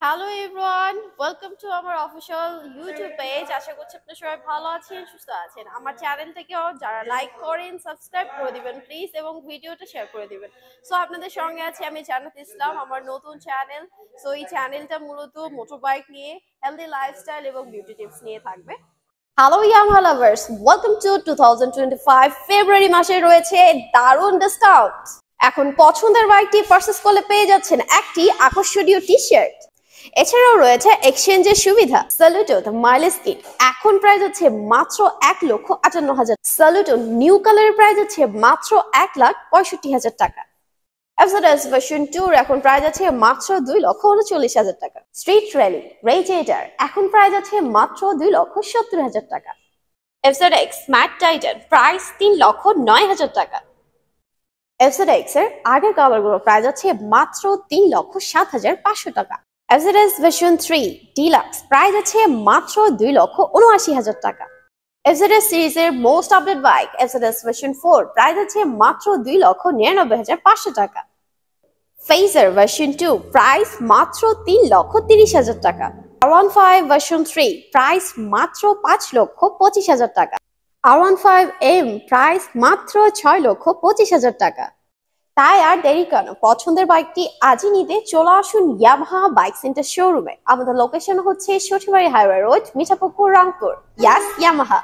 Hello everyone, welcome to আমার official YouTube page. আশা করছি আপনারা সবাই ভালো আছেন, সুস্থ আছেন। আমার চ্যানেলটাকেও যারা লাইক করেন, সাবস্ক্রাইব করে দিবেন প্লিজ, এবং ভিডিওটা শেয়ার করে দিবেন। সো আপনাদের সঙ্গে আছি আমি জান্নাত ইসলাম, আমার নতুন চ্যানেল। সো এই চ্যানেলটা মূলত মোটরবাইক নিয়ে, হেলদি লাইফস্টাইল এবং বিউটি টিপস নিয়ে থাকবে। Hello Yamaha lovers, welcome to 2025 ফেব্রুয়ারি মাসে রয়েছে দারুণ ডিসকাউন্ট। এখন পছন্দের বাইকটি পারচেজ করলে পেয়ে যাচ্ছেন একটি আকর্ষণীয় টি শার্ট। এছাড়াও রয়েছে এক্সচেঞ্জের সুবিধা। স্যালুটো দ্য মাইলেজ কিট এখন প্রাইস হচ্ছে মাত্র 1,58,000। স্যালুটো নিউ কালারের প্রাইস হচ্ছে মাত্র 1,65,000 টাকা। এফজেডএস ভার্সন 2 এখন প্রাইস আছে মাত্র 2,39,000 টাকা। স্ট্রিট র্যালি রেজেটার এখন প্রাইস আছে মাত্র 2,70,000 টাকা। এফজেডএক্স ম্যাট টাইটান প্রাইস 3,09,000 টাকা। এফজেডএক্স এর আগের কালারগুলো প্রাইস আছে মাত্র 3,07,500 টাকা। এফজেডএস ভার্সন 3 ডিলাক্স প্রাইস আছে মাত্র 2,79,000 টাকা। এফজেডএস সিরিজের most update bike FZS version 4 price আছে মাত্র 2,99,500 টাকা। ফেজার ভার্সন 2 প্রাইস মাত্র 3,30,000 টাকা। R15 ভার্সন 3 প্রাইস মাত্র 5,25,000 টাকা। R15M প্রাইস মাত্র 6,25,000 টাকা। তাই আর দেরি কেন, পছন্দের বাইকটি আজই নিতে চলে আসুন ইয়ামাহা বাইক সেন্টার শোরুমে। আমাদের লোকেশন হচ্ছে সঠিবাড়ি হাইওয়ে রোড, মিঠাপুকুর, রংপুর। ইয়াস ইয়ামাহা।